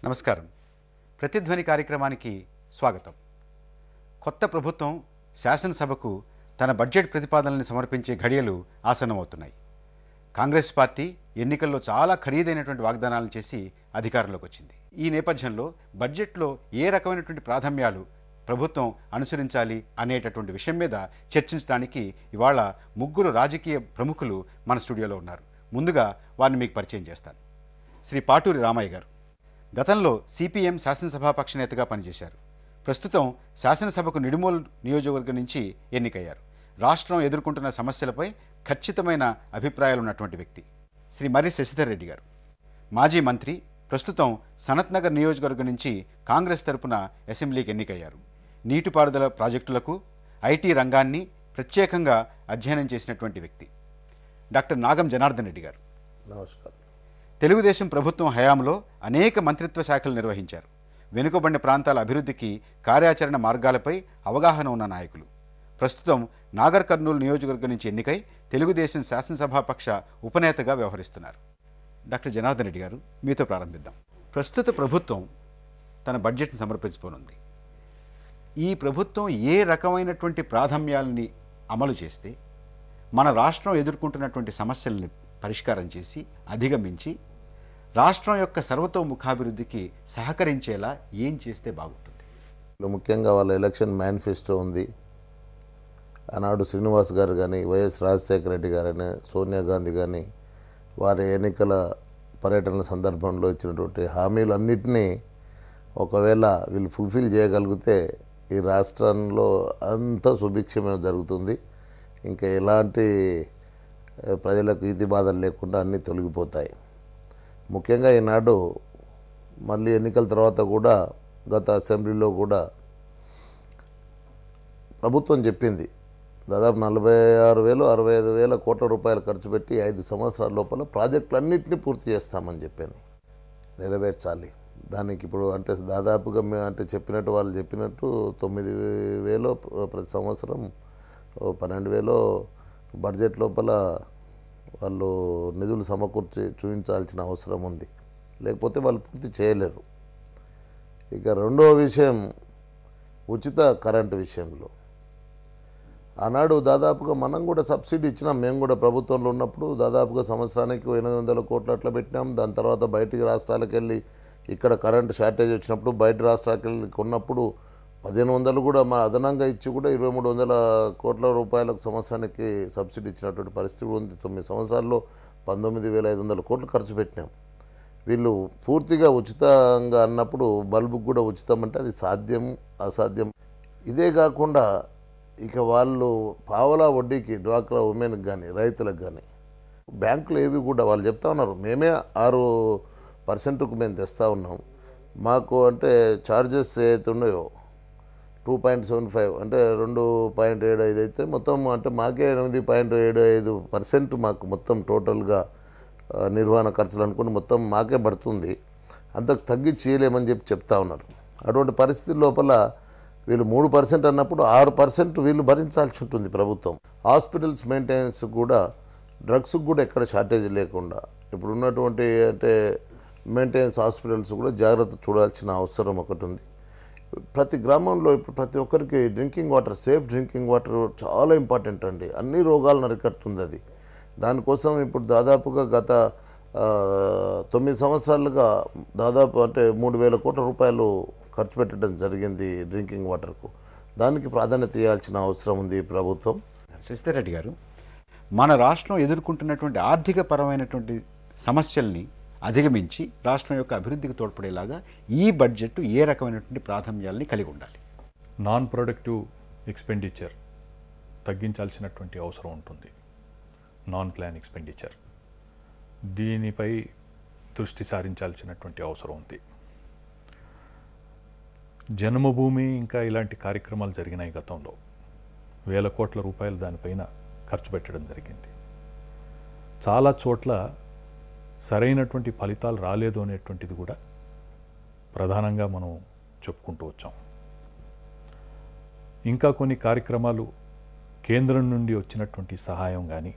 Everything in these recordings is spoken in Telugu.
నమస్కారం. ప్రతిధ్వని కార్యక్రమానికి స్వాగతం. కొత్త ప్రభుత్వం శాసనసభకు తన బడ్జెట్ ప్రతిపాదనల్ని సమర్పించే ఘడియలు ఆసన్నమవుతున్నాయి. కాంగ్రెస్ పార్టీ ఎన్నికల్లో చాలా ఖరీదైనటువంటి వాగ్దానాలను చేసి అధికారంలోకి వచ్చింది. ఈ నేపథ్యంలో బడ్జెట్లో ఏ రకమైనటువంటి ప్రాధాన్యాలు ప్రభుత్వం అనుసరించాలి అనేటటువంటి విషయం మీద చర్చించడానికి ఇవాళ ముగ్గురు రాజకీయ ప్రముఖులు మన స్టూడియోలో ఉన్నారు. ముందుగా వారిని మీకు పరిచయం చేస్తాను. శ్రీ పాటూరి రామయ్య గారు గతంలో సిపిఎం శాసనసభాపక్ష నేతగా పనిచేశారు. ప్రస్తుతం శాసనసభకు నిడుమోలు నియోజకవర్గం నుంచి ఎన్నికయ్యారు. రాష్ట్రం ఎదుర్కొంటున్న సమస్యలపై ఖచ్చితమైన అభిప్రాయాలు ఉన్నటువంటి వ్యక్తి. శ్రీ మర్రి శశిధర్ రెడ్డి గారు మాజీ మంత్రి, ప్రస్తుతం సనత్ నగర్ నియోజకవర్గం నుంచి కాంగ్రెస్ తరపున అసెంబ్లీకి ఎన్నికయ్యారు. నీటిపారుదల ప్రాజెక్టులకు, ఐటీ రంగాన్ని ప్రత్యేకంగా అధ్యయనం చేసినటువంటి వ్యక్తి. డాక్టర్ నాగం జనార్దన్ రెడ్డి గారు నమస్కారం. తెలుగుదేశం ప్రభుత్వం హయాంలో అనేక మంత్రిత్వ శాఖలు నిర్వహించారు. వెనుకబడిన ప్రాంతాల అభివృద్ధికి కార్యాచరణ మార్గాలపై అవగాహన ఉన్న నాయకులు. ప్రస్తుతం నాగర్ కర్నూలు నియోజకవర్గం నుంచి ఎన్నికై తెలుగుదేశం శాసనసభాపక్ష ఉపనేతగా వ్యవహరిస్తున్నారు. డాక్టర్ జనార్దన్ రెడ్డి గారు, మీతో ప్రారంభిద్దాం. ప్రస్తుత ప్రభుత్వం తన బడ్జెట్ను సమర్పించబోనుంది. ఈ ప్రభుత్వం ఏ రకమైనటువంటి ప్రాధాన్యాలని అమలు చేస్తే మన రాష్ట్రం ఎదుర్కొంటున్నటువంటి సమస్యల్ని పరిష్కారం చేసి అధిగమించి రాష్ట్రం యొక్క సర్వతోముఖాభివృద్ధికి సహకరించేలా ఏం చేస్తే బాగుంటుంది? ముఖ్యంగా వాళ్ళ ఎలక్షన్ మేనిఫెస్టో ఉంది. ఆనాడు శ్రీనివాస్ గారు కానీ, వైఎస్ రాజశేఖర రెడ్డి గారని, సోనియా గాంధీ కానీ వారి ఎన్నికల పర్యటనల సందర్భంలో ఇచ్చినటువంటి హామీలన్నింటినీ ఒకవేళ వీళ్ళు ఫుల్ఫిల్ చేయగలిగితే ఈ రాష్ట్రంలో అంతా సుభిక్షమే జరుగుతుంది. ఇంకా ఎలాంటి ప్రజలకు ఇది బాధలు లేకుండా అన్నీ తొలగిపోతాయి. ముఖ్యంగా ఈనాడు మళ్ళీ ఎన్నికల తర్వాత కూడా గత అసెంబ్లీలో కూడా ప్రభుత్వం చెప్పింది దాదాపు 46,000 65,000 కోట్ల రూపాయలు ఖర్చు పెట్టి 5 సంవత్సరాల లోపల ప్రాజెక్టులన్నింటినీ పూర్తి చేస్తామని చెప్పింది. నెరవేర్చాలి. దానికి ఇప్పుడు అంటే దాదాపుగా అంటే చెప్పినట్టు వాళ్ళు చెప్పినట్టు 9,000 ప్రతి సంవత్సరం 12,000 బడ్జెట్ లోపల వాళ్ళు నిధులు సమకూర్చి చూపించాల్సిన అవసరం ఉంది. లేకపోతే వాళ్ళు పూర్తి చేయలేరు. ఇక రెండవ విషయం ఉచిత కరెంటు విషయంలో ఆనాడు దాదాపుగా మనం కూడా సబ్సిడీ ఇచ్చినాం. మేము కూడా ప్రభుత్వంలో ఉన్నప్పుడు దాదాపుగా సంవత్సరానికి 800 కోట్లు అట్లా పెట్టినాం. దాని తర్వాత బయటికి రాష్ట్రాలకు వెళ్ళి ఇక్కడ కరెంటు షార్టేజ్ వచ్చినప్పుడు బయట రాష్ట్రాలకు వెళ్ళి కొన్నప్పుడు 1,500 కూడా మా అదనంగా ఇచ్చి కూడా 2,300 కోట్ల రూపాయలకు సంవత్సరానికి సబ్సిడీ ఇచ్చినటువంటి పరిస్థితి ఉంది. 9 సంవత్సరాల్లో 19,500 కోట్లు ఖర్చు పెట్టినాం. వీళ్ళు పూర్తిగా ఉచితంగా అన్నప్పుడు బల్బుకు కూడా ఉచితం అంటే అది సాధ్యం అసాధ్యం. ఇదే కాకుండా ఇక వాళ్ళు పావలా వడ్డీకి డ్వాక్రా ఉమెన్కి కానీ రైతులకు కానీ బ్యాంకులు ఏవి కూడా వాళ్ళు చెప్తా ఉన్నారు మేమే 6%కు మేము తెస్తూ ఉన్నాం. మాకు అంటే ఛార్జెస్ ఏదైతే ఉన్నాయో 2.75 అంటే 2.75 అయితే మొత్తం అంటే మాకే 8.75% మాకు మొత్తం టోటల్గా నిర్వహణ ఖర్చులు అనుకుని మొత్తం మాకే పడుతుంది. అంతకు తగ్గించి చేయలేమని చెప్తా ఉన్నారు. అటువంటి పరిస్థితి లోపల వీళ్ళు 3% అన్నప్పుడు 6% వీళ్ళు భరించాల్సి ఉంటుంది ప్రభుత్వం. హాస్పిటల్స్ మెయింటెనెన్స్ కూడా డ్రగ్స్కి కూడా ఎక్కడ షార్టేజ్ లేకుండా ఇప్పుడు ఉన్నటువంటి అంటే మెయింటెనెన్స్ హాస్పిటల్స్ కూడా జాగ్రత్త చూడాల్సిన అవసరం ఒకటి ఉంది. ప్రతి గ్రామంలో ఇప్పుడు ప్రతి ఒక్కరికి drinking water, safe drinking water చాలా ఇంపార్టెంట్ అండి. అన్ని రోగాలను అరికడుతుంది అది. దానికోసం ఇప్పుడు దాదాపుగా గత 9 సంవత్సరాలుగా దాదాపు అంటే 3,000 కోట్ల రూపాయలు ఖర్చు పెట్టడం జరిగింది డ్రింకింగ్ వాటర్కు. దానికి ప్రాధాన్యత ఇవ్వాల్సిన అవసరం ఉంది ప్రభుత్వం. శశిధర్ రెడ్డి గారు, మన రాష్ట్రం ఎదుర్కొంటున్నటువంటి ఆర్థిక పరమైనటువంటి సమస్యల్ని అధిగమించి రాష్ట్రం యొక్క అభివృద్ధికి తోడ్పడేలాగా ఈ బడ్జెట్ ఏ రకమైనటువంటి ప్రాధాన్యాలని కలిగి ఉండాలి? నాన్ ప్రొడక్టివ్ ఎక్స్పెండిచర్ తగ్గించాల్సినటువంటి అవసరం ఉంటుంది. నాన్ ప్లాన్ ఎక్స్పెండిచర్ దీనిపై దృష్టి సారించాల్సినటువంటి అవసరం ఉంది. జన్మభూమి ఇంకా ఇలాంటి కార్యక్రమాలు జరిగినాయి గతంలో. 1,000 కోట్ల రూపాయలు దానిపైన ఖర్చు పెట్టడం జరిగింది. చాలా చోట్ల సరైనటువంటి ఫలితాలు రాలేదు అనేటువంటిది కూడా ప్రధానంగా మనం చెప్పుకుంటూ వచ్చాం. ఇంకా కొన్ని కార్యక్రమాలు కేంద్రం నుండి వచ్చినటువంటి సహాయం కానీ,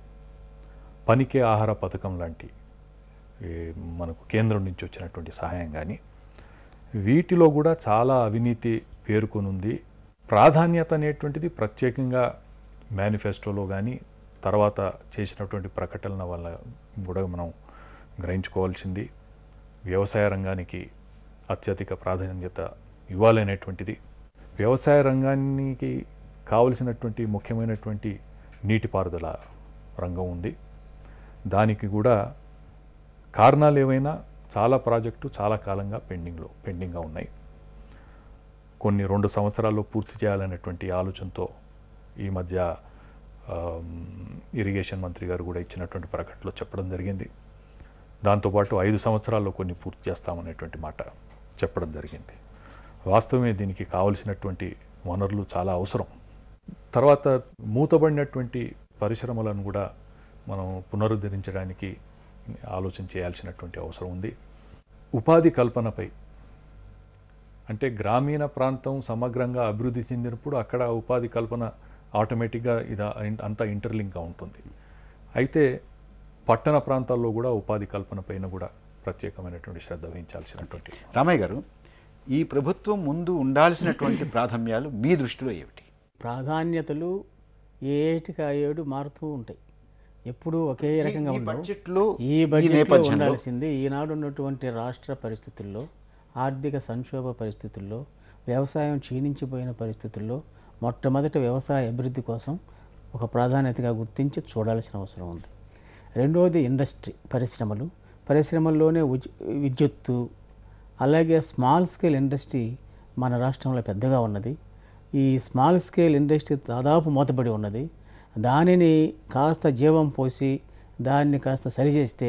పనికే ఆహార పథకం లాంటి మనకు కేంద్రం నుంచి వచ్చినటువంటి సహాయం కానీ వీటిలో కూడా చాలా అవినీతి పేరుకొనుంది. ప్రాధాన్యత అనేటువంటిది ప్రత్యేకంగా మేనిఫెస్టోలో కానీ తర్వాత చేసినటువంటి ప్రకటనల వల్ల కూడా మనం గ్రహించుకోవాల్సింది. వ్యవసాయ రంగానికి అత్యధిక ప్రాధాన్యత ఇవ్వాలనేటువంటిది. వ్యవసాయ రంగానికి కావలసినటువంటి ముఖ్యమైనటువంటి నీటిపారుదల రంగం ఉంది. దానికి కూడా కారణాలు ఏవైనా చాలా ప్రాజెక్టు చాలా కాలంగా పెండింగ్గా ఉన్నాయి. కొన్ని 2 సంవత్సరాల్లో పూర్తి చేయాలనేటువంటి ఆలోచనతో ఈ మధ్య ఇరిగేషన్ మంత్రి గారు కూడా ఇచ్చినటువంటి ప్రకటనలో చెప్పడం జరిగింది. దాంతోపాటు 5 సంవత్సరాల్లో కొన్ని పూర్తి చేస్తామనేటువంటి మాట చెప్పడం జరిగింది. వాస్తవమే దీనికి కావలసినటువంటి వనరులు చాలా అవసరం. తర్వాత మూతబడినటువంటి పరిశ్రమలను కూడా మనం పునరుద్ధరించడానికి ఆలోచన చేయాల్సినటువంటి అవసరం ఉంది. ఉపాధి కల్పనపై అంటే గ్రామీణ ప్రాంతం సమగ్రంగా అభివృద్ధి చెందినప్పుడు అక్కడ ఉపాధి కల్పన ఆటోమేటిక్గా అంతా ఇంటర్లింక్గా ఉంటుంది. అయితే పట్టణ ప్రాంతాల్లో కూడా ఉపాధి కల్పన పైన కూడా ప్రత్యేకమైనటువంటి శ్రద్ధ వహించాల్సినటువంటి. రామయ్య గారు, ఈ ప్రభుత్వం ముందు ఉండాల్సినటువంటి ప్రాధాన్యాలు మీ దృష్టిలో ఏమిటి? ప్రాధాన్యతలు ఏటికి ఆ ఏడు మారుతూ ఉంటాయి. ఎప్పుడూ ఒకే రకంగా ఉండవు. ఈ బడ్జెట్లో ఉండాల్సింది ఈనాడు ఉన్నటువంటి రాష్ట్ర పరిస్థితుల్లో, ఆర్థిక సంక్షోభ పరిస్థితుల్లో, వ్యవసాయం క్షీణించిపోయిన పరిస్థితుల్లో మొట్టమొదటి వ్యవసాయ అభివృద్ధి కోసం ఒక ప్రాధాన్యతగా గుర్తించి చూడాల్సిన అవసరం ఉంది. రెండవది ఇండస్ట్రీ, పరిశ్రమల్లోనే విద్యుత్తు, అలాగే స్మాల్ స్కేల్ ఇండస్ట్రీ మన రాష్ట్రంలో పెద్దగా ఉన్నది. ఈ స్మాల్ స్కేల్ ఇండస్ట్రీ దాదాపు మూతపడి ఉన్నది. దానిని కాస్త జీవం పోసి దాన్ని కాస్త సరిచేస్తే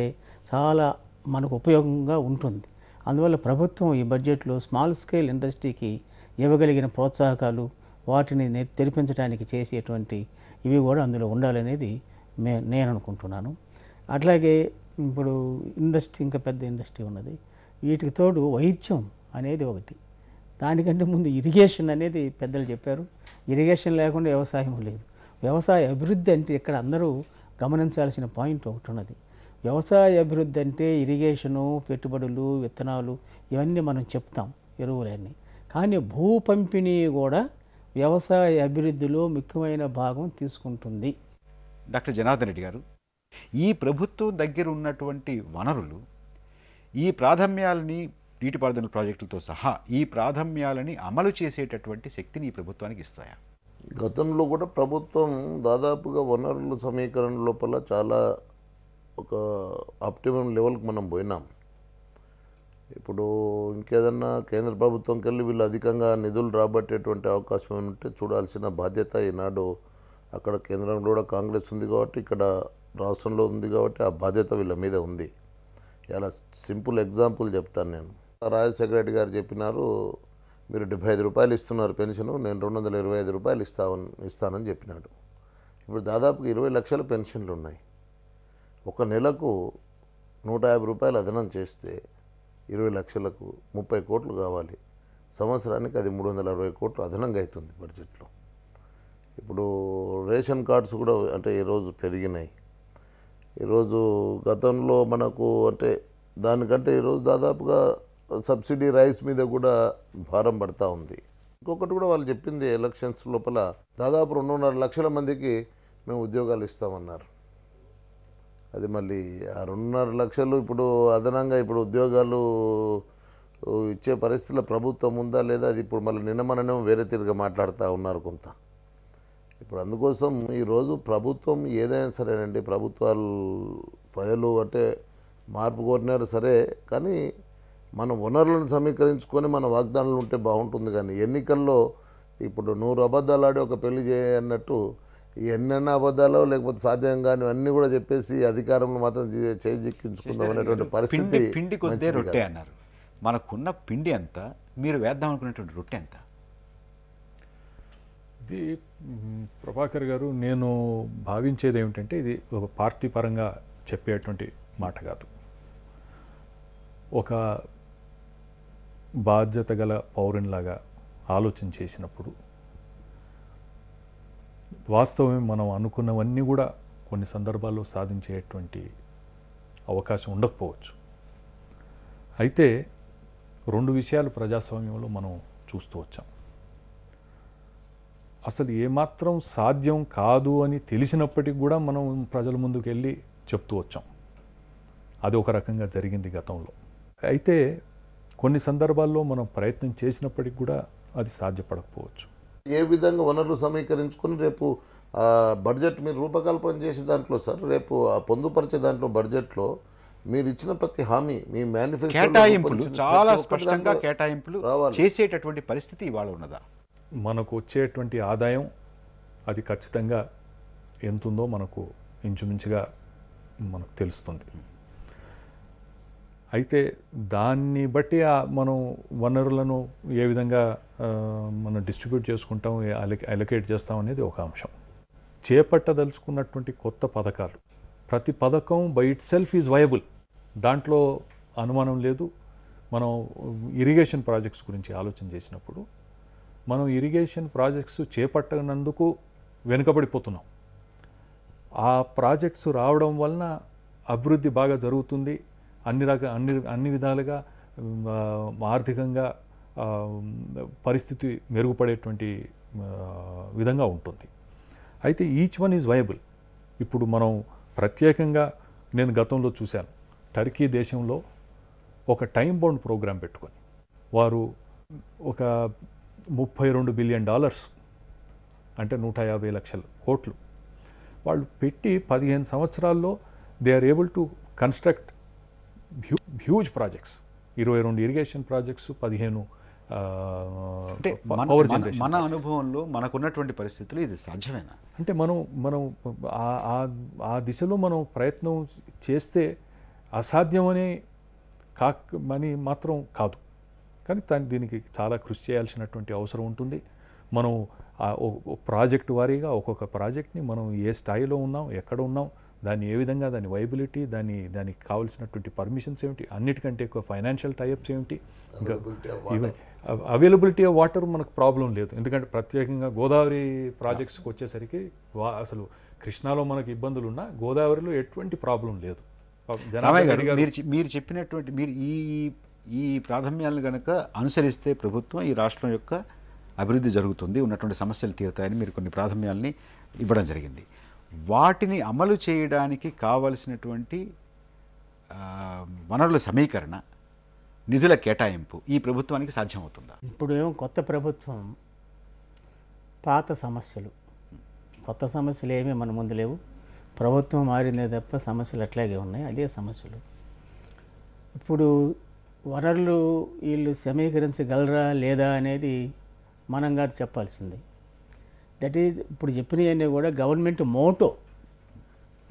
చాలా మనకు ఉపయోగంగా ఉంటుంది. అందువల్ల ప్రభుత్వం ఈ బడ్జెట్లో స్మాల్ స్కేల్ ఇండస్ట్రీకి ఇవ్వగలిగిన ప్రోత్సాహకాలు, వాటిని తెరిపించడానికి చేసేటువంటి ఇవి కూడా అందులో ఉండాలనేది నేను అనుకుంటున్నాను. అట్లాగే ఇప్పుడు ఇండస్ట్రీ, ఇంకా పెద్ద ఇండస్ట్రీ ఉన్నది. వీటికి తోడు వైద్యం అనేది ఒకటి. దానికంటే ముందు ఇరిగేషన్ అనేది పెద్దలు చెప్పారు. ఇరిగేషన్ లేకుండా వ్యవసాయం లేదు. వ్యవసాయ అభివృద్ధి అంటే ఇక్కడ అందరూ గమనించాల్సిన పాయింట్ ఒకటి ఉన్నది. వ్యవసాయ అభివృద్ధి అంటే ఇరిగేషను, పెట్టుబడులు, విత్తనాలు ఇవన్నీ మనం చెప్తాం, ఎరువులన్నీ. కానీ భూ పంపిణీ కూడా వ్యవసాయ అభివృద్ధిలో ముఖ్యమైన భాగం తీసుకుంటుంది. డాక్టర్ జనార్దన్ రెడ్డి గారు, ఈ ప్రభుత్వం దగ్గర ఉన్నటువంటి వనరులు ఈ ప్రాధాన్యాలని, నీటిపారుదల ప్రాజెక్టులతో సహా ఈ ప్రాధాన్యాలని అమలు చేసేటటువంటి శక్తిని ఈ ప్రభుత్వానికి ఇస్తాయా? గతంలో కూడా ప్రభుత్వం దాదాపుగా వనరుల సమీకరణ లోపల చాలా ఒక ఆప్టిమం లెవెల్కి మనం పోయినాం. ఇప్పుడు ఇంకేదన్నా కేంద్ర ప్రభుత్వంకి వెళ్ళి వీళ్ళు అధికంగా నిధులు రాబట్టేటువంటి అవకాశం ఉంటే చూడాల్సిన బాధ్యత ఈనాడు అక్కడ కేంద్రంలో కూడా కాంగ్రెస్ ఉంది కాబట్టి, ఇక్కడ రాష్ట్రంలో ఉంది కాబట్టి ఆ బాధ్యత వీళ్ళ మీద ఉంది. ఇలా సింపుల్ ఎగ్జాంపుల్ చెప్తాను నేను. రాజశేఖర రెడ్డి గారు చెప్పినారు, మీరు 75 రూపాయలు ఇస్తున్నారు పెన్షను, నేను 225 రూపాయలు ఇస్తానని చెప్పినాడు. ఇప్పుడు దాదాపుగా 20 లక్షల పెన్షన్లు ఉన్నాయి. ఒక నెలకు 150 రూపాయలు అదనం చేస్తే 20 లక్షలకు 30 కోట్లు కావాలి. సంవత్సరానికి అది 360 కోట్లు అదనంగా అవుతుంది బడ్జెట్లో. ఇప్పుడు రేషన్ కార్డ్స్ కూడా అంటే ఈరోజు పెరిగినాయి. ఈరోజు గతంలో మనకు అంటే దానికంటే ఈరోజు దాదాపుగా సబ్సిడీ రైస్ మీద కూడా భారం పడతా ఉంది. ఇంకొకటి కూడా వాళ్ళు చెప్పింది, ఎలక్షన్స్ లోపల దాదాపు 2.5 లక్షల మందికి మేము ఉద్యోగాలు ఇస్తామన్నారు. అది మళ్ళీ ఆ 2.5 లక్షలు ఇప్పుడు అదనంగా ఇప్పుడు ఉద్యోగాలు ఇచ్చే పరిస్థితిలో ప్రభుత్వం ఉందా లేదా, అది ఇప్పుడు మళ్ళీ నిన్నమననే వేరే తిరిగి మాట్లాడుతూ ఉన్నారు కొంత. ఇప్పుడు అందుకోసం ఈరోజు ప్రభుత్వం ఏదైనా సరేనండి, ప్రభుత్వాలు ప్రజలు అంటే మార్పు కోరినారు సరే, కానీ మన వనరులను సమీకరించుకొని మన వాగ్దానాలు ఉంటే బాగుంటుంది. కానీ ఎన్నికల్లో ఇప్పుడు 100 అబద్ధాలు ఆడి ఒక పెళ్లి చేయన్నట్టు ఎన్నెన్న అబద్ధాలు లేకపోతే సాధ్యం కానీ అన్నీ కూడా చెప్పేసి అధికారంలో మాత్రం చేజిక్కించుకుందాం అనేటువంటి పరిస్థితి. పిండి కొద్దే రొట్టె అన్నారు. మనకున్న పిండి ఎంత, మీరు వేద్దాం అనుకునేటువంటి రొట్టె ఎంత? ఇది ప్రభాకర్ గారు, నేను భావించేది ఏమిటంటే ఇది ఒక పార్టీ పరంగా చెప్పేటువంటి మాట కాదు. ఒక బాధ్యత గల పౌరునిలాగా ఆలోచన చేసినప్పుడు వాస్తవమే మనం అనుకున్నవన్నీ కూడా కొన్ని సందర్భాల్లో సాధించేటువంటి అవకాశం ఉండకపోవచ్చు. అయితే 2 విషయాలు ప్రజాస్వామ్యంలో మనం చూస్తూ వచ్చాం. అసలు ఏమాత్రం సాధ్యం కాదు అని తెలిసినప్పటికి కూడా మనం ప్రజల ముందుకు వెళ్ళి చెప్తూ వచ్చాం. అది ఒక రకంగా జరిగింది గతంలో. అయితే కొన్ని సందర్భాల్లో మనం ప్రయత్నం చేసినప్పటికి కూడా అది సాధ్యపడకపోవచ్చు. ఏ విధంగా వనరులు సమీకరించుకొని రేపు బడ్జెట్ మీరు రూపకల్పన చేసే దాంట్లో సార్, రేపు పొందుపరిచే దాంట్లో బడ్జెట్లో మీరు ఇచ్చిన ప్రతి హామీ మీ మేనిఫెస్టో కేటాయింపులు చాలా స్పష్టంగా కేటాయింపులు చేసేటటువంటి పరిస్థితి ఇవాళ ఉన్నదా? మనకు వచ్చేటువంటి ఆదాయం అది ఖచ్చితంగా ఎంతుందో మనకు ఇంచుమించుగా మనకు తెలుస్తుంది. అయితే దాన్ని బట్టి మనం వనరులను ఏ విధంగా మనం డిస్ట్రిబ్యూట్ చేసుకుంటాం, అలొకేట్ చేస్తాం అనేది ఒక అంశం. చేపట్టదలుచుకున్నటువంటి కొత్త పథకాలు, ప్రతి పథకం by it self is viable, దాంట్లో అనుమానం లేదు. మనం ఇరిగేషన్ ప్రాజెక్ట్స్ గురించి ఆలోచన చేసినప్పుడు మనం ఇరిగేషన్ ప్రాజెక్ట్స్ చేపట్టనందుకు వెనుకబడిపోతున్నాం. ఆ ప్రాజెక్ట్స్ రావడం వలన అభివృద్ధి బాగా జరుగుతుంది, అన్ని విధాలుగా ఆర్థికంగా పరిస్థితి మెరుగుపడేటువంటి విధంగా ఉంటుంది. అయితే ఈచ్ వన్ ఈజ్ వయబుల్. ఇప్పుడు మనం ప్రత్యేకంగా నేను గతంలో చూశాను, టర్కీ దేశంలో ఒక టైం బౌండ్ ప్రోగ్రాం పెట్టుకొని వారు ఒక $32 బిలియన్, అంటే 150 లక్షల కోట్లు వాళ్ళు పెట్టి 15 సంవత్సరాల్లో they are able to construct huge projects, 22 irrigation projects, 15 అంటే మన అనుభవంలో మనకున్నటువంటి పరిస్థితులు ఇది సాధ్యమేనా? అంటే మనం ఆ దిశలో మనం ప్రయత్నం చేస్తే అసాధ్యమని మాత్రం కాదు, కానీ దీనికి చాలా కృషి చేయాల్సినటువంటి అవసరం ఉంటుంది. మనం ప్రాజెక్టు వారీగా ఒక్కొక్క ప్రాజెక్ట్ని మనం ఏ స్థాయిలో ఉన్నాం, ఎక్కడ ఉన్నాం, దాన్ని ఏ విధంగా, దాని వైబిలిటీ, దానికి కావాల్సినటువంటి పర్మిషన్స్ ఏమిటి, అన్నిటికంటే ఎక్కువ ఫైనాన్షియల్ టైఅప్స్ ఏమిటి, ఇంకా అవైలబిలిటీ ఆఫ్ వాటర్ మనకు ప్రాబ్లం లేదు. ఎందుకంటే ప్రత్యేకంగా గోదావరి ప్రాజెక్ట్స్కి వచ్చేసరికి అసలు కృష్ణాలో మనకు ఇబ్బందులు ఉన్నా గోదావరిలో ఎటువంటి ప్రాబ్లం లేదు. మీరు చెప్పినటువంటి మీరు ఈ ప్రాధాన్యాలను కనుక అనుసరిస్తే ప్రభుత్వం ఈ రాష్ట్రం యొక్క అభివృద్ధి జరుగుతుంది, ఉన్నటువంటి సమస్యలు తీరుతాయని మీరు కొన్ని ప్రాధాన్యాలని ఇవ్వడం జరిగింది. వాటిని అమలు చేయడానికి కావలసినటువంటి వనరుల సమీకరణ, నిధుల కేటాయింపు ఈ ప్రభుత్వానికి సాధ్యమవుతుందా? ఇప్పుడు ఏమో కొత్త ప్రభుత్వం, పాత సమస్యలు, కొత్త సమస్యలు ఏమీ మన ముందు లేవు. ప్రభుత్వం మారిందే తప్ప సమస్యలు అట్లాగే ఉన్నాయి, అదే సమస్యలు. ఇప్పుడు వనరులు వీళ్ళు సమీకరించగలరా లేదా అనేది మనం కాదు చెప్పాల్సింది. దట్ ఈజ్ ఇప్పుడు చెప్పినవన్నీ కూడా గవర్నమెంట్ మోటో,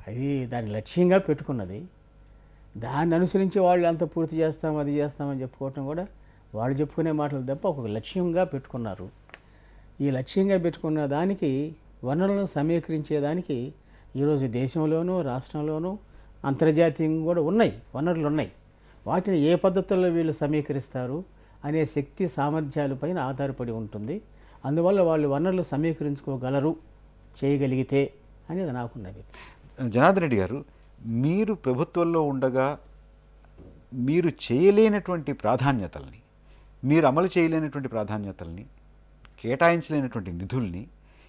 అది దాని లక్ష్యంగా పెట్టుకున్నది. దాన్ని అనుసరించి వాళ్ళు అంత పూర్తి చేస్తాం, అది చేస్తామని చెప్పుకోవటం కూడా వాళ్ళు చెప్పుకునే మాటలు తప్ప ఒక లక్ష్యంగా పెట్టుకున్నారు. ఈ లక్ష్యంగా పెట్టుకున్న దానికి వనరులను సమీకరించేదానికి ఈరోజు దేశంలోనూ రాష్ట్రంలోనూ అంతర్జాతీయంగా కూడా ఉన్నాయి, వనరులు ఉన్నాయి. వాటిని ఏ పద్ధతుల్లో వీళ్ళు సమీకరిస్తారు అనే శక్తి సామర్థ్యాలపైన ఆధారపడి ఉంటుంది. అందువల్ల వాళ్ళు వనరులు సమీకరించుకోగలరు చేయగలిగితే అనేది నాకున్నది. జనార్దన్ రెడ్డి గారు, మీరు ప్రభుత్వంలో ఉండగా మీరు చేయలేనటువంటి ప్రాధాన్యతల్ని, మీరు అమలు చేయలేనటువంటి ప్రాధాన్యతల్ని, కేటాయించలేనటువంటి నిధుల్ని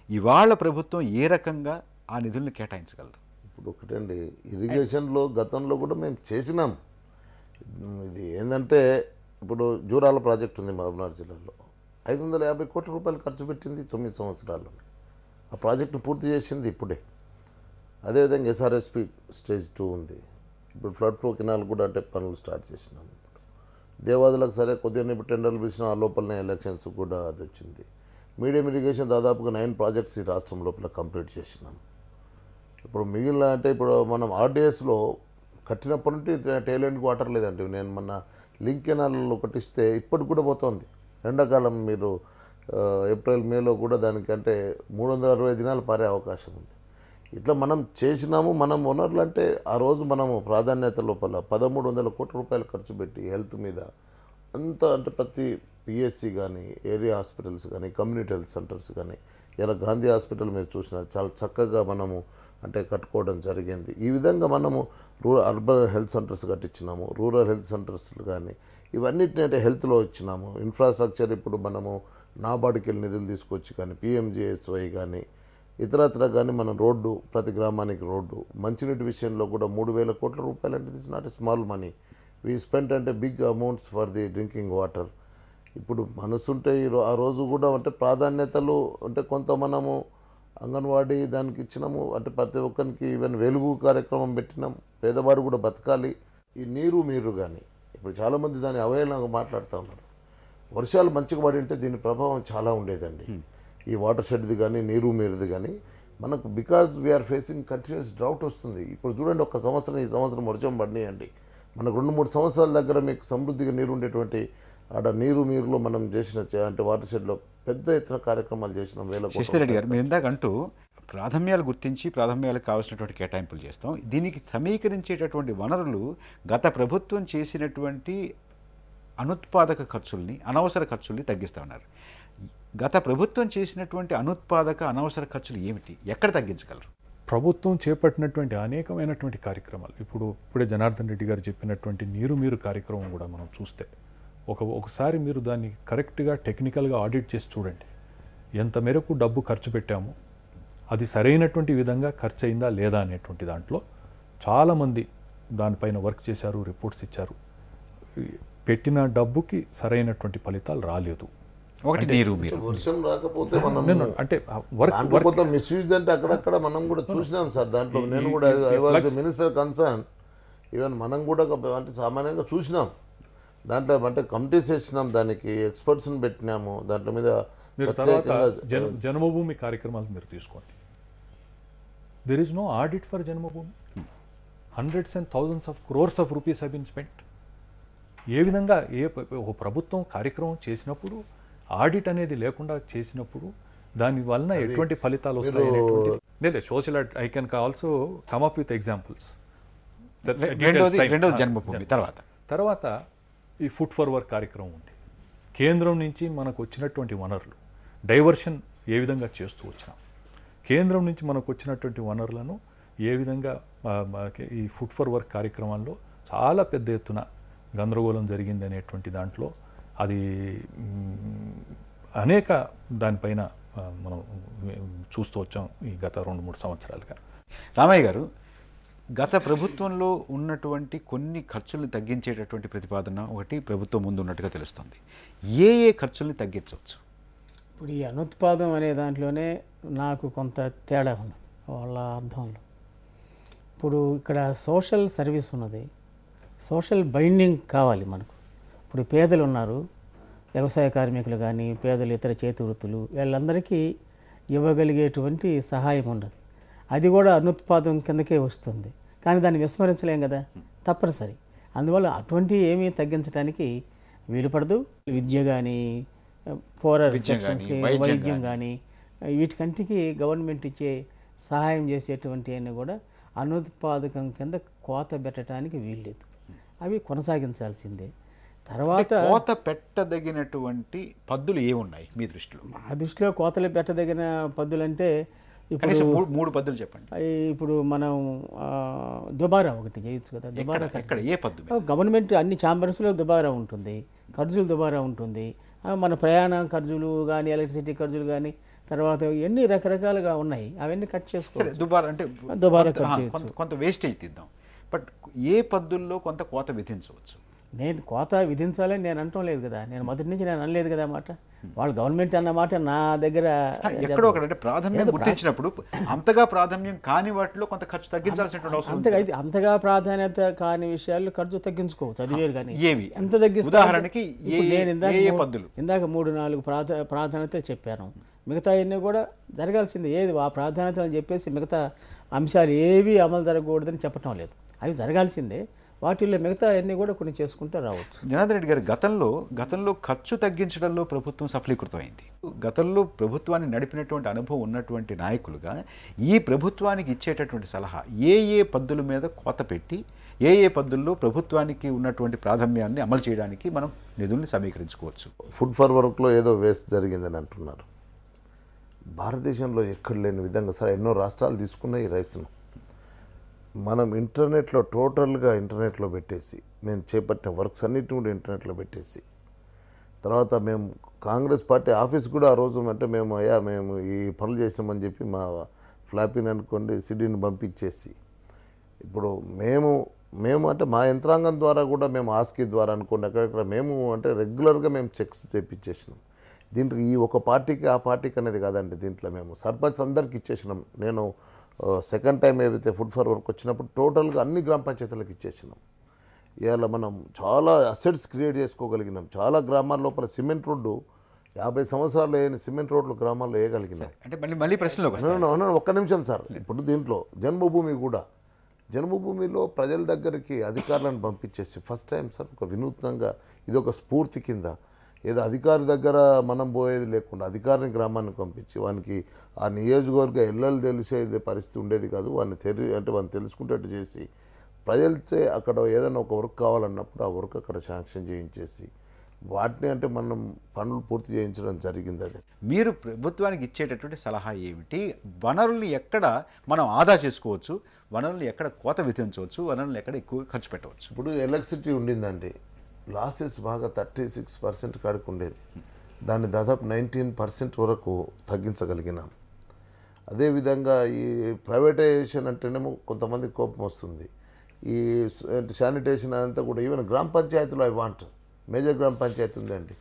ఇవాళ ప్రభుత్వం ఏ రకంగా ఆ నిధుల్ని కేటాయించగలదు? ఇప్పుడు ఒకటండి, ఇరిగేషన్లో గతంలో కూడా మేము చేసినాం. ఇది ఏంటంటే ఇప్పుడు జూరాల ప్రాజెక్ట్ ఉంది మహబూబ్నగర్ జిల్లాలో, 550 కోట్ల రూపాయలు ఖర్చు పెట్టింది 9 సంవత్సరాల్లో. ఆ ప్రాజెక్టును పూర్తి చేసింది ఇప్పుడే. అదేవిధంగా ఎస్ఆర్ఎస్పి స్టేజ్ 2 ఉంది. ఇప్పుడు ఫ్లడ్ ఫ్లో కెనాల్ కూడా అంటే పనులు స్టార్ట్ చేసినాం. ఇప్పుడు దేవాదులకు సరే కొద్దిగా ఇప్పుడు టెండర్లు పిలిచిన ఆ లోపలనే ఎలక్షన్స్ కూడా అది వచ్చింది. మీడియం ఇరిగేషన్ దాదాపుగా 9 ప్రాజెక్ట్స్ ఈ రాష్ట్రం లోపల కంప్లీట్ చేసినాం. ఇప్పుడు మిగిలిన అంటే ఇప్పుడు మనం ఆర్డీఎస్లో కట్టినప్పటి నుండి టైలెంట్కి వాటర్ లేదండి. నేను మొన్న లింక్ కెనాల్ ఒకటిస్తే ఇప్పటికి కూడా పోతుంది. ఎండాకాలం మీరు ఏప్రిల్ మేలో కూడా దానికంటే 360 దినాలు పారే అవకాశం ఉంది. ఇట్లా మనం చేసినాము. మనం వనరులు అంటే ఆ రోజు మనము ప్రాధాన్యత లోపల 1300 కోట్ల రూపాయలు ఖర్చు పెట్టి హెల్త్ మీద అంతా, అంటే ప్రతి పిఎస్సి కానీ, ఏరియా హాస్పిటల్స్ కానీ, కమ్యూనిటీ హెల్త్ సెంటర్స్ కానీ, ఇలా గాంధీ హాస్పిటల్ మీరు చూసినారు చాలా చక్కగా మనము అంటే కట్టుకోవడం జరిగింది. ఈ విధంగా మనము అర్బన్ హెల్త్ సెంటర్స్ కట్టించినాము, రూరల్ హెల్త్ సెంటర్స్ కానీ ఇవన్నిటిని అంటే హెల్త్లో ఇచ్చినాము. ఇన్ఫ్రాస్ట్రక్చర్ ఇప్పుడు మనము నాబార్డుకి వెళ్ళి నిధులు తీసుకొచ్చి కానీ పిఎంజిఎస్వై కానీ ఇతరత్ర కానీ మనం రోడ్డు ప్రతి గ్రామానికి రోడ్డు, మంచినీటి విషయంలో కూడా 3,000 కోట్ల రూపాయలు అంటే it's not small money. We spent అంటే big amounts for the drinking water. ఇప్పుడు మనసుంటే ఆ రోజు కూడా అంటే ప్రాధాన్యతలు అంటే కొంత మనము అంగన్వాడీ దానికి ఇచ్చినాము, అంటే ప్రతి ఒక్కరికి ఈవెన్ వెలుగు కార్యక్రమం పెట్టినాం. పేదవాడు కూడా బతకాలి. ఈ నీరు కానీ ఇప్పుడు చాలామంది దాన్ని అవహేళనగా మాట్లాడుతూ ఉన్నారు. వర్షాలు మంచిగా పడి ఉంటే దీని ప్రభావం చాలా ఉండేదండి. ఈ వాటర్ షెడ్ది కానీ మీరుది కానీ మనకు because we are facing continuous drought వస్తుంది. ఇప్పుడు చూడండి, ఒక సంవత్సరం ఈ సంవత్సరం వర్షం పడినాయండి, మనకు 2-3 సంవత్సరాల దగ్గర మీకు సమృద్ధిగా నీరు ఉండేటువంటి ఆడ మీరులో మనం చేసిన అంటే వాటర్ షెడ్లో పెద్ద ఎత్తున కార్యక్రమాలు చేసినాం. శశిధర్ గారు, మీరు ఇందాక అంటూ ప్రాధాన్యాలు గుర్తించి ప్రాధాన్యాలకు కావాల్సినటువంటి కేటాయింపులు చేస్తాం, దీనికి సమీకరించేటటువంటి వనరులు గత ప్రభుత్వం చేసినటువంటి అనుత్పాదక ఖర్చుల్ని, అనవసర ఖర్చుల్ని తగ్గిస్తూ ఉన్నారు. గత ప్రభుత్వం చేసినటువంటి అనుత్పాదక అనవసర ఖర్చులు ఏమిటి, ఎక్కడ తగ్గించగలరు? ప్రభుత్వం చేపట్టినటువంటి అనేకమైనటువంటి కార్యక్రమాలు, ఇప్పుడే జనార్దన్ రెడ్డి గారు చెప్పినటువంటి నీరు కార్యక్రమం కూడా మనం చూస్తే ఒకసారి మీరు దాన్ని కరెక్ట్గా టెక్నికల్గా ఆడిట్ చేసి చూడండి. ఎంత మేరకు డబ్బు ఖర్చు పెట్టాము, అది సరైనటువంటి విధంగా ఖర్చు అయిందా లేదా అనేటువంటి దాంట్లో చాలామంది దానిపైన వర్క్ చేశారు, రిపోర్ట్స్ ఇచ్చారు. పెట్టిన డబ్బుకి సరైనటువంటి ఫలితాలు రాలేదు. ఒకటి నీరు వర్షం రాకపోతే మనం అంటే కొంత మిస్యూజ్ అంటే అక్కడక్కడ మనం కూడా చూసినాం సార్. దాంట్లో నేను కూడా I was the minister concern. Even మనం కూడా అంటే సామాన్యంగా చూసినాం. దాంట్లో అంటే కమిటీస్ వేసినాం, దానికి ఎక్స్పర్ట్స్ని పెట్టినాము. దాంట్లో మీద మీరు తర్వాత జన్మభూమి కార్యక్రమాలు మీరు తీసుకోండి. There is no audit for Janmabhoomi. hundreds and thousands of crores of rupees have been spent. ఏ విధంగా ఒక ప్రభుత్వం కార్యక్రమం చేసినప్పుడు ఆడిట్ అనేది లేకుండా చేసినప్పుడు దాని వలన ఎటువంటి ఫలితాలు వస్తాయి అనేటువంటి social I can also come up with examples. Janmabhoomi తర్వాత ఈ ఫుడ్ ఫర్ వర్క్ కార్యక్రమం ఉంది. కేంద్రం నుంచి మనకు వచ్చినటువంటి వనరులు డైవర్షన్ ఏ విధంగా చేస్తూ వచ్చినాం, కేంద్రం నుంచి మనకు వచ్చినటువంటి వనరులను ఏ విధంగా ఈ ఫుడ్ ఫర్ వర్క్ కార్యక్రమాల్లో చాలా పెద్ద ఎత్తున గందరగోళం జరిగింది అనేటువంటి దాంట్లో అది అనేక దానిపైన మనం చూస్తూ వచ్చాం ఈ గత 2-3 సంవత్సరాలుగా. రామయ్య గారు, గత ప్రభుత్వంలో ఉన్నటువంటి కొన్ని ఖర్చుల్ని తగ్గించేటటువంటి ప్రతిపాదన ఒకటి ప్రభుత్వం ముందు ఉన్నట్టుగా తెలుస్తుంది. ఏ ఖర్చుల్ని తగ్గించవచ్చు? ఇప్పుడు ఈ అనుత్పాదం అనే దాంట్లోనే నాకు కొంత తేడా ఉన్నది వాళ్ళ అర్థంలో. ఇప్పుడు ఇక్కడ సోషల్ సర్వీస్ ఉన్నది, సోషల్ బైండింగ్ కావాలి మనకు. ఇప్పుడు పేదలు ఉన్నారు, వ్యవసాయ కార్మికులు కానీ పేదలు, ఇతర చేతి వృత్తులు, వీళ్ళందరికీ ఇవ్వగలిగేటువంటి సహాయం ఉండదు. అది కూడా అనుత్పాదం కిందకే వస్తుంది. కానీ దాన్ని విస్మరించలేం కదా, తప్పనిసరి. అందువల్ల అటువంటి ఏమీ తగ్గించడానికి వీలుపడదు. విద్య కానీ, పోరర్ సెక్షన్స్కి వైద్యం కానీ, వీటికంటికి గవర్నమెంట్ ఇచ్చే సహాయం చేసేటువంటి అన్నీ కూడా అనుత్పాదకం కింద కోత పెట్టడానికి వీల్లేదు. అవి కొనసాగించాల్సిందే. తర్వాత కోత పెట్టదగినటువంటి పద్ధతులు ఏమున్నాయి మీ దృష్టిలో? మా దృష్టిలో కోతలు పెట్టదగిన పద్ధతులు అంటే ఇప్పుడు 3 పద్ధతులు చెప్పండి. ఇప్పుడు మనం దుబారా ఒకటి చేయొచ్చు కదా. దుబారా ఎక్కడ, ఏ పద్ధతి? గవర్నమెంట్ అన్ని ఛాంబర్స్లో దుబారా ఉంటుంది, ఖర్చులు దుబారా ఉంటుంది. మన ప్రయాణ ఖర్చులు కానీ, ఎలక్ట్రిసిటీ ఖర్చులు కానీ, తర్వాత ఎన్ని రకరకాలుగా ఉన్నాయి, అవన్నీ కట్ చేసుకోవాలి. దుబారా అంటే దుబారా కొంత వేస్టేజ్ తీద్దాం. బట్ ఏ పద్ధతుల్లో కొంత కోత విధించవచ్చు? నేను కోత విధించాలని నేను అనటం లేదు కదా, నేను మొదటి నుంచి నేను అనలేదు కదా మాట. వాళ్ళు గవర్నమెంట్ అన్న మాట నా దగ్గర ఎక్కడో ఒకటి ప్రాధాన్యం గుర్తించినప్పుడు అంతగా ప్రాధాన్యం కాని వాటిలో కొంత ఖర్చు తగ్గించాల్సినటువంటి అవసరం. అంతగా ప్రాధాన్యత కాని విషయాల్లో ఖర్చు తగ్గించుకోవచ్చు, అది వేరు. కానీ ఏవి ఎంత తగ్గిస్తే, ఉదాహరణకి నేను ఇందాక 3-4 ప్రాధాన్యత చెప్పాను. మిగతా అన్నీ కూడా జరగాల్సింది. ఏది ఆ ప్రాధాన్యత అని చెప్పేసి మిగతా అంశాలు ఏవి అమలు జరగకూడదని చెప్పటం లేదు, అవి జరగాల్సిందే. వాటిల్లో మిగతా అన్నీ కూడా కొన్ని చేసుకుంటూ రావచ్చు. జనార్దన్ రెడ్డి గారు, గతంలో ఖర్చు తగ్గించడంలో ప్రభుత్వం సఫలీకృతమైంది. గతంలో ప్రభుత్వాన్ని నడిపినటువంటి అనుభవం ఉన్నటువంటి నాయకులుగా ఈ ప్రభుత్వానికి ఇచ్చేటటువంటి సలహా ఏ పద్ధతుల మీద కోత పెట్టి ఏ పద్ధతుల్లో ప్రభుత్వానికి ఉన్నటువంటి ప్రాధాన్యాన్ని అమలు చేయడానికి మనం నిధుల్ని సమీకరించుకోవచ్చు? ఫుడ్ ఫర్ వర్క్లో ఏదో వేస్ట్ జరిగిందని అంటున్నారు. భారతదేశంలో ఎక్కడ లేని విధంగా సార్ ఎన్నో రాష్ట్రాలు తీసుకున్నాయి ఈ రైస్ను. మనం ఇంటర్నెట్లో టోటల్గా ఇంటర్నెట్లో పెట్టేసి మేము చేపట్టిన వర్క్స్ అన్నిటిని కూడా ఇంటర్నెట్లో పెట్టేసి తర్వాత మేము కాంగ్రెస్ పార్టీ ఆఫీస్ కూడా ఆ రోజు అంటే మేము మేము ఈ పనులు చేసామని చెప్పి మా ఫ్లాపీని అనుకోండి సిడీని పంపించేసి ఇప్పుడు మేము అంటే మా యంత్రాంగం ద్వారా కూడా మేము ఆస్కీ ద్వారా అనుకోండి అక్కడక్కడ మేము అంటే రెగ్యులర్గా మేము చెక్స్ చేపించేసినాం. దీంట్లో ఈ ఒక పార్టీకి ఆ పార్టీకి అనేది కాదండి. దీంట్లో మేము సర్పంచ్ అందరికి ఇచ్చేసినాం. నేను సెకండ్ టైం ఏదైతే ఫుడ్ ఫర్ వర్క్ వచ్చినప్పుడు టోటల్గా అన్ని గ్రామ పంచాయతీలకు ఇచ్చేసినాం. ఇవాళ మనం చాలా అసెట్స్ క్రియేట్ చేసుకోగలిగినాం. చాలా గ్రామాల లోపల సిమెంట్ రోడ్డు 50 సంవత్సరాలు వేయని సిమెంట్ రోడ్లు గ్రామాల్లో వేయగలిగినాం. అంటే మళ్ళీ ప్రశ్నలోకి ఒక్క నిమిషం సార్. ఇప్పుడు దీంట్లో జన్మభూమి కూడా జన్మభూమిలో ప్రజల దగ్గరికి అధికారులను పంపించేసి ఫస్ట్ టైం సార్ ఒక వినూత్నంగా ఇది ఒక స్ఫూర్తి కింద ఏదో అధికారి దగ్గర మనం పోయేది లేకుండా అధికారిని గ్రామానికి పంపించి వానికి ఆ నియోజకవర్గ ఎల్లలు తెలిసేది పరిస్థితి ఉండేది కాదు. వాడిని తెలుసుకునేట్టు చేసి ప్రజలచే అక్కడ ఏదైనా ఒక వర్క్ కావాలన్నప్పుడు ఆ వర్క్ అక్కడ శాంక్షన్ చేయించేసి వాటిని అంటే మనం పనులు పూర్తి చేయించడం జరిగింది. అది మీరు ప్రభుత్వానికి ఇచ్చేటటువంటి సలహా ఏమిటి? వనరుల్ని ఎక్కడ మనం ఆదా చేసుకోవచ్చు, వనరుల్ని ఎక్కడ కోత విధించవచ్చు, వనరుల్ని ఎక్కడ ఎక్కువ ఖర్చు పెట్టవచ్చు? ఇప్పుడు ఎలక్ట్రిసిటీ ఉండిందండి, లాసెస్ బాగా 36% కాడికి ఉండేది. దాన్ని దాదాపు 19% వరకు తగ్గించగలిగినాం. అదేవిధంగా ఈ ప్రైవేటైజేషన్ అంటేనేమో కొంతమంది కోపం వస్తుంది. ఈ శానిటేషన్ అంతా కూడా ఈవెన్ గ్రామ పంచాయతీలో మేజర్ గ్రామ పంచాయతీ ఉందండి,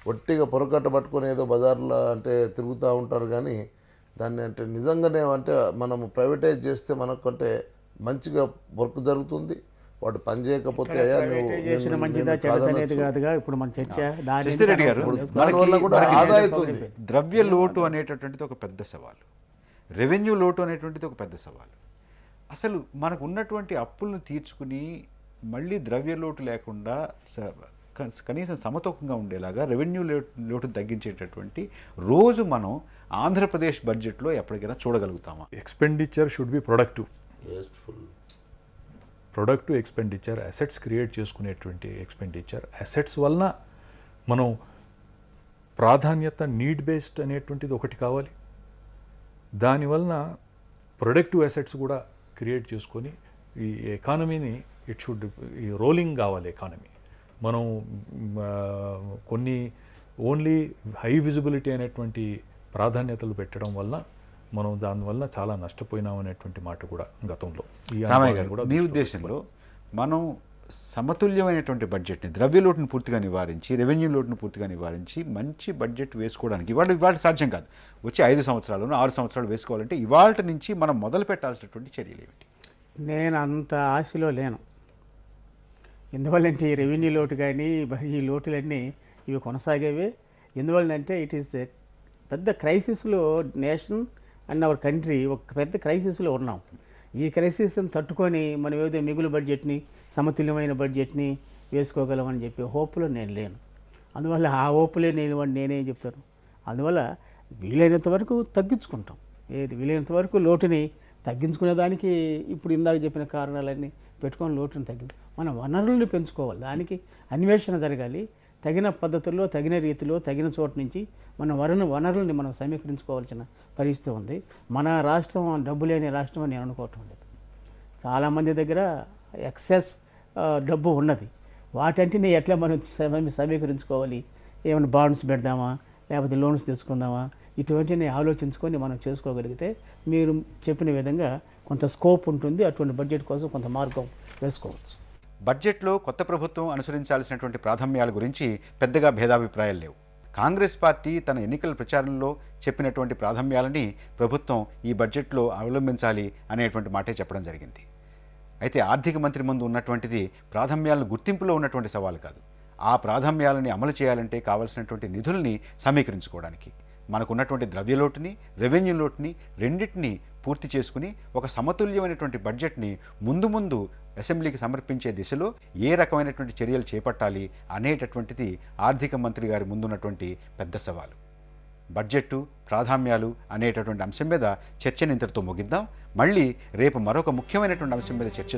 ఒట్టిగా పొరకట్ట పట్టుకొని ఏదో బజార్లో అంటే తిరుగుతూ ఉంటారు. కానీ దాన్ని అంటే నిజంగానే అంటే మనము ప్రైవేటైజ్ చేస్తే మనకంటే మంచిగా వర్క్ జరుగుతుంది. వాడు పని చేయకపోతే దానివల్ల కూడా ఆదా అవుతుంది. ద్రవ్య లోటు అనేటటువంటిది ఒక పెద్ద సవాలు, రెవెన్యూ లోటు అనేటువంటిది ఒక పెద్ద సవాలు. అసలు మనకు ఉన్నటువంటి అప్పులను తీర్చుకుని మళ్ళీ ద్రవ్య లోటు లేకుండా కనీసం సమతూకంగా ఉండేలాగా రెవెన్యూ లోటును తగ్గించేటటువంటి రోజు మనం ఆంధ్రప్రదేశ్ బడ్జెట్లో ఎప్పటికైనా చూడగలుగుతామా? Expenditure should be productive expenditure, assets create చేసుకునేటువంటి ఎక్స్పెండిచర్. అసెట్స్ వలన మనం ప్రాధాన్యత నీడ్ బేస్డ్ అనేటువంటిది ఒకటి కావాలి. దానివలన ప్రొడక్టివ్ అసెట్స్ కూడా క్రియేట్ చేసుకొని ఈ ఎకానమీని ఈ రోలింగ్ కావాలి ఎకానమీ. మనం కొన్ని ఓన్లీ హై విజిబిలిటీ అనేటువంటి ప్రాధాన్యతలు పెట్టడం వల్ల మనం దానివల్ల చాలా నష్టపోయినాం అనేటువంటి మాట కూడా గతంలో మీ ఉద్దేశంలో మనం సమతుల్యమైనటువంటి బడ్జెట్ని, ద్రవ్య లోటును పూర్తిగా నివారించి, రెవెన్యూ లోటును పూర్తిగా నివారించి మంచి బడ్జెట్ వేసుకోవడానికి ఇవాళ సాధ్యం కాదు. వచ్చి 5 సంవత్సరాలను 6 సంవత్సరాలు వేసుకోవాలంటే ఇవాళ నుంచి మనం మొదలు పెట్టాల్సినటువంటి చర్యలు ఏమిటి? నేను అంత ఆశలో లేను. ఎందువల్లంటే ఈ రెవెన్యూ లోటు కానీ ఈ లోటులన్నీ ఇవి కొనసాగేవే. ఎందువల్లంటే ఇట్ ఈస్ పెద్ద క్రైసిస్లో నేషన్ అండ్ అవర్ కంట్రీ ఒక పెద్ద క్రైసిస్లో ఉన్నాం. ఈ క్రైసిస్ని తట్టుకొని మనం ఏదో మిగులు బడ్జెట్ని, సమతుల్యమైన బడ్జెట్ని వేసుకోగలమని చెప్పి హోప్లో నేను లేను. అందువల్ల ఆ హోప్లే నేనేం చెప్తాను. అందువల్ల వీలైనంత వరకు తగ్గించుకుంటాం. వీలైనంత వరకు లోటుని తగ్గించుకునే దానికి ఇప్పుడు ఇందాక చెప్పిన కారణాలన్నీ పెట్టుకొని లోటుని మన వనరుల్ని పెంచుకోవాలి. దానికి అన్వేషణ జరగాలి. తగిన పద్ధతుల్లో, తగిన రీతిలో, తగిన చోటు నుంచి మన వనరుల్ని మనం సమీకరించుకోవాల్సిన పరిస్థితి ఉంది. మన రాష్ట్రం డబ్బు లేని రాష్ట్రం అని నేను అనుకోవటం లేదు. చాలామంది దగ్గర ఎక్సెస్ డబ్బు ఉన్నది. వాటంటిని ఎట్లా మనం సమీకరించుకోవాలి? ఏమైనా బాండ్స్ పెడదామా, లేకపోతే లోన్స్ తీసుకుందామా, ఇటువంటిని ఆలోచించుకొని మనం చేసుకోగలిగితే మీరు చెప్పిన విధంగా కొంత స్కోప్ ఉంటుంది. అటువంటి బడ్జెట్ కోసం కొంత మార్గం వేసుకోవచ్చు. బడ్జెట్లో కొత్త ప్రభుత్వం అనుసరించాల్సినటువంటి ప్రాధాన్యాల గురించి పెద్దగా భేదాభిప్రాయాలు లేవు. కాంగ్రెస్ పార్టీ తన ఎన్నికల ప్రచారంలో చెప్పినటువంటి ప్రాధాన్యాలని ప్రభుత్వం ఈ బడ్జెట్లో అవలంబించాలి అనేటువంటి మాటే చెప్పడం జరిగింది. అయితే ఆర్థిక మంత్రి ముందు ఉన్నటువంటిది ప్రాధాన్యాలను గుర్తింపులో ఉన్నటువంటి సవాలు కాదు. ఆ ప్రాధాన్యాలని అమలు చేయాలంటే కావాల్సినటువంటి నిధుల్ని సమీకరించుకోవడానికి మనకున్నటువంటి ద్రవ్య లోటుని, రెవెన్యూ లోటుని రెండింటినీ పూర్తి చేసుకుని ఒక సమతుల్యమైనటువంటి బడ్జెట్ని ముందు అసెంబ్లీకి సమర్పించే దిశలో ఏ రకమైనటువంటి చర్యలు చేపట్టాలి అనేటటువంటిది ఆర్థిక మంత్రి గారి ముందున్నటువంటి పెద్ద సవాలు. బడ్జెట్టు, ప్రాధాన్యాలు అనేటటువంటి అంశం మీద చర్చని ఇంతటితో ముగిద్దాం. మళ్ళీ రేపు మరొక ముఖ్యమైనటువంటి అంశం మీద చర్చ